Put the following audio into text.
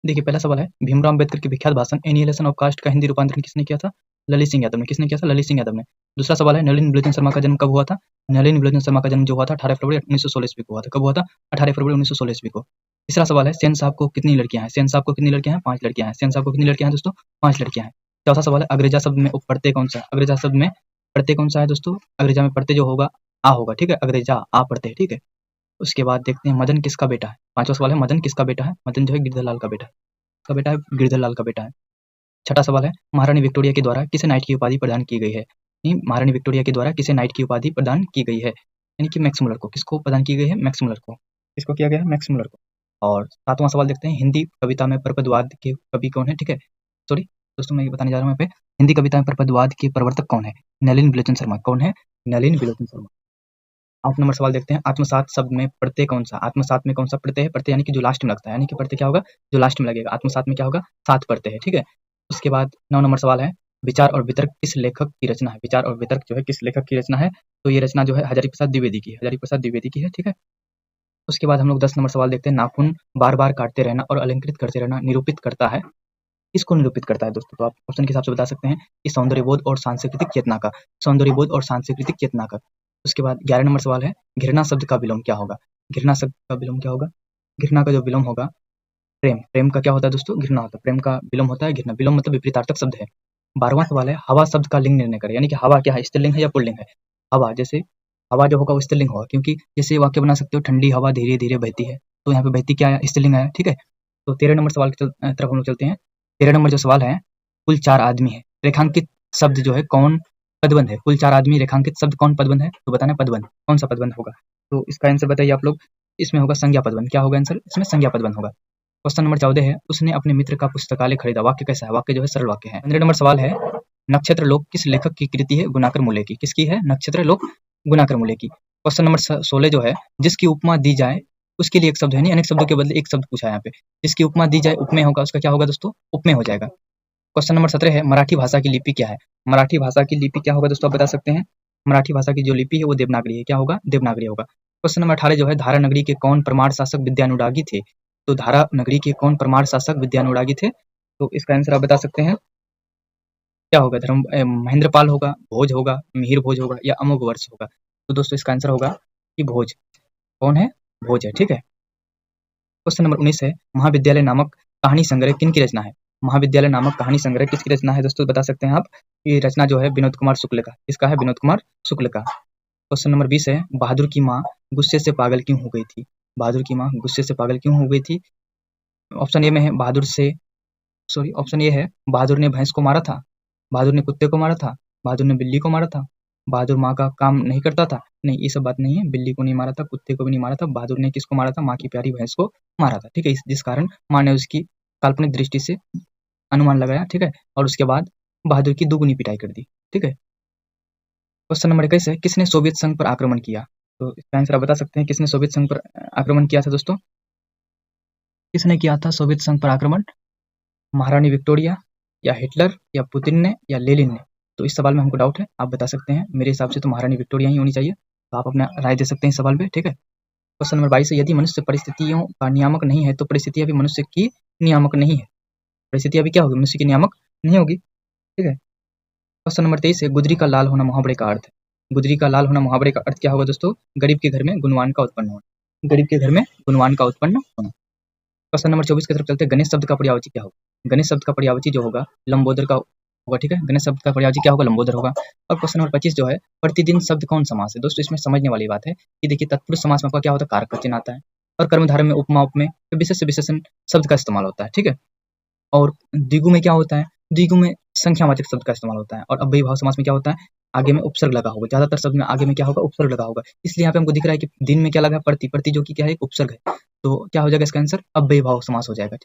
देखिए पहला सवाल है, भीमराव अम्बेडकर के विख्यात भाषण एनिहिलेशन ऑफ कास्ट का हिंदी रूपांतरण किसने किया था? ललित सिंह यादव ने। किसने किया था? ललित सिंह यादव ने। दूसरा सवाल है, नलिनी विलोचन शर्मा का जन्म कब हुआ था? नलिनी विलोचन शर्मा का जन्म जो हुआ था 18 फरवरी 1916 ईस्वी को हुआ था। कब हुआ था? 18 फरवरी 1916 ईस्वी को। तीसरा सवाल है, सेन साहब को कितनी लड़कियां हैं? सेन साहब को कितनी लड़कियां हैं? 5 लड़कियां हैं। सेन साहब को कितनी लड़कियां हैं दोस्तों? 5 लड़कियां हैं। चौथा सवाल है, अग्रेजा शब्द में उपप्रत्यय कौन सा है? अग्रेजा शब्द में प्रत्यय कौन सा है दोस्तों? अग्रेजा में प्रत्यय जो होगा आ होगा, ठीक है, अग्रेजा आ प्रत्यय, ठीक है। उसके बाद देखते हैं, मदन किसका बेटा है? पांचवा सवाल है, मदन किसका बेटा है? मदन जो है गिरधरलाल का बेटा है। का बेटा है, गिरधरलाल का बेटा है। छठा सवाल है, महारानी विक्टोरिया के द्वारा किसे नाइट की उपाधि प्रदान की गई है? महारानी विक्टोरिया के द्वारा किसे नाइट की उपाधि प्रदान की गई है? यानी कि मैक्स मुलर को। किसको प्रदान की गई है? मैक्स मुलर को। किसको किया गया है? मैक्स मुलर को। और सातवां सवाल देखते हैं, हिंदी कविता में परपदवाद के कवि कौन है? ठीक है, सॉरी दोस्तों, मैं ये बताने जा रहा हूँ यहाँ पे, हिंदी कविता में परपदवाद के प्रवर्तक कौन है? नलिनी विलोचन शर्मा। कौन है? नलिनी विलोचन शर्मा। 8 नंबर सवाल देखते हैं, आत्मसात शब्द में प्रत्यय कौन सा? आत्मसात में कौन सा प्रत्यय है? प्रत्यय यानी कि जो लास्ट में लगता है, यानी कि प्रत्यय क्या होगा? जो लास्ट में लगेगा। आत्मसात में क्या होगा? सात प्रत्यय है, ठीक है। उसके बाद 9 नंबर सवाल है, विचार और वितर्क किस लेखक की रचना है? विचार और वितर्क जो है किस लेखक की रचना है? तो ये रचना जो है हजारी प्रसाद द्विवेदी की है। हजारी प्रसाद द्विवेदी की है, ठीक है। उसके बाद हम लोग 10 नंबर सवाल देखते हैं, नाखून बार बार काटते रहना और अलंकृत करते रहना निरूपित करता है, किसको निरूपित करता है दोस्तों? तो आप ऑप्शन के हिसाब से बता सकते हैं कि सौंदर्यबोध और सांस्कृतिक चेतना का। सौंदर्यबोध और सांस्कृतिक चेतना का। उसके बाद 11 नंबर सवाल है, घृणा शब्द का विलोम क्या होगा? घृणा शब्द का विलोम क्या होगा? घृणा का जो विलोम होगा प्रेम। प्रेम का क्या होता है दोस्तों? घृणा होता है। प्रेम का विलोम होता है घृणा। विलोम मतलब विपरीतार्थक शब्द है। 12वां सवाल है, हवा शब्द का लिंग निर्णय करें, यानी कि हवा क्या है? स्त्रीलिंग है या पुल्लिंग है? हवा, जैसे हवा जो होगा वो स्त्रीलिंग होगा, क्योंकि जैसे वाक्य बना सकते हो, ठंडी हवा धीरे धीरे बहती है, तो यहाँ पे बहती क्या आया? स्त्रीलिंग आया, ठीक है। तो 13 नंबर सवाल की तरफ हम लोग चलते हैं। 13 नंबर जो सवाल है, कुल 4 आदमी है, रेखांकित शब्द जो है कौन पदबंध है? कुल 4 आदमी रेखांकित शब्द कौन पदबंध है? तो बताना पदबंध, कौन सा पदबंध होगा? तो इसका आंसर बताइए आप लोग। इसमें होगा संज्ञा पदबंध। क्या होगा आंसर? इसमें संज्ञा पदबंध होगा। क्वेश्चन नंबर 14 है, उसने अपने मित्र का पुस्तकालय खरीदा। वाक्य कैसा है? वाक्य जो है सरल वाक्य है। 15 नंबर सवाल है, नक्षत्र लोक किस लेखक की कृति है? गुणाकर मूल्य की। किसकी है? नक्षत्र लोक गुणाकर मूल्य की। क्वेश्चन नंबर 16 जो है, जिसकी उपमा दी जाए उसके लिए एक शब्द है, नहीं अनेक शब्दों के बदले एक शब्द पूछा है यहाँ पे। जिसकी उपमा दी जाए उपमेय होगा, उसका क्या होगा दोस्तों? उपमेय हो जाएगा। क्वेश्चन नंबर 17 है, मराठी भाषा की लिपि क्या है? मराठी भाषा की लिपि क्या होगा दोस्तों? आप बता सकते हैं। मराठी भाषा की जो लिपि है वो देवनागरी है। क्या होगा? देवनागरी होगा। क्वेश्चन नंबर 18 जो है, धारा नगरी के कौन परमार शासक विद्यानुरागी थे? तो धारा नगरी के कौन परमार शासक विद्यानुरागी थे? तो इसका आंसर आप बता सकते हैं। क्या होगा? महेंद्रपाल होगा, भोज होगा, मिहिर भोज होगा या अमोघ वर्ष होगा? तो दोस्तों इसका आंसर होगा कि भोज। कौन है? भोज है, ठीक है। क्वेश्चन नंबर 19 है, महाविद्यालय नामक कहानी संग्रह किनकी रचना है? महाविद्यालय नामक कहानी संग्रह किसकी रचना है दोस्तों? बता सकते हैं आप। ये रचना जो है विनोद कुमार शुक्ल का। किसका है? विनोद कुमार शुक्ल का। क्वेश्चन नंबर 20 है, बहादुर की माँ गुस्से से पागल क्यों हो गई थी? बहादुर की माँ गुस्से से पागल क्यों हो गई थी? ऑप्शन ए में है, ऑप्शन ए है, बहादुर ने भैंस को मारा था, बहादुर ने कुत्ते को मारा था, बहादुर ने बिल्ली को मारा था, बहादुर माँ का काम नहीं करता था। नहीं, ये सब बात नहीं है। बिल्ली को नहीं मारा था, कुत्ते को भी नहीं मारा था। बहादुर ने किसको मारा था? माँ की प्यारी भैंस को मारा था, ठीक है। जिस कारण माँ ने उसकी काल्पनिक दृष्टि से अनुमान लगाया, ठीक है, और उसके बाद बहादुर की दुगुनी पिटाई कर दी, ठीक है। क्वेश्चन नंबर 21 है, किसने सोवियत संघ पर आक्रमण किया? तो इसका आंसर आप बता सकते हैं, किसने सोवियत संघ पर आक्रमण किया था दोस्तों? किसने किया था सोवियत संघ पर आक्रमण? महारानी विक्टोरिया या हिटलर या पुतिन ने या लेनिन ने? तो इस सवाल में हमको डाउट है, आप बता सकते हैं। मेरे हिसाब से तो महारानी विक्टोरिया ही होनी चाहिए, तो आप अपना राय दे सकते हैं इस सवाल पे, ठीक है। क्वेश्चन नंबर 22 है, यदि मनुष्य परिस्थितियों का नियामक नहीं है तो परिस्थितियां भी मनुष्य की नियामक नहीं है। परिस्थितियां भी क्या होगी? मनुष्य की नियामक नहीं होगी, ठीक है। क्वेश्चन नंबर 23 है, गुदरी का लाल होना मुहावरे का अर्थ है। गुदरी का लाल होना मुहावरे का अर्थ क्या होगा दोस्तों? गरीब के घर में गुणवान का उत्पन्न होना। गरीब के घर में गुणवान का उत्पन्न होना। क्वेश्चन नंबर 24 की तरफ चलते हैं, गणेश शब्द का पर्यायवाची क्या होगा? गणेश शब्द का पर्यायवाची जो होगा लंबोदर का होगा, ठीक है। गणेश शब्द का पर्यायवाची क्या होगा? लंबोदर होगा। और क्वेश्चन नंबर 25 जो है, प्रतिदिन शब्द कौन समास है? दोस्तों इसमें समझने वाली बात है कि देखिए, तत्पुरुष समास में आपका क्या होता है? कारक का चिन्ह आता है, और कर्मधारय में उपमा उपमेय विशेष विशेषण शब्द का इस्तेमाल होता है, ठीक है। और द्विगु में क्या होता है? द्विगु में संख्यावाचक शब्द का इस्तेमाल होता है। और अव्ययी भाव समास में क्या होता है? आगे में उपसर्ग लगा होगा। ज्यादातर शब्द में आगे में क्या होगा? उपसर्ग लगा होगा। इसलिए यहाँ पे हमको दिख रहा है कि दिन में क्या लगा? प्रति। प्रति जो कि क्या है? एक उपसर्ग है। तो क्या हो जाएगा इसका आंसर? अव्ययी भाव समास हो जाएगा।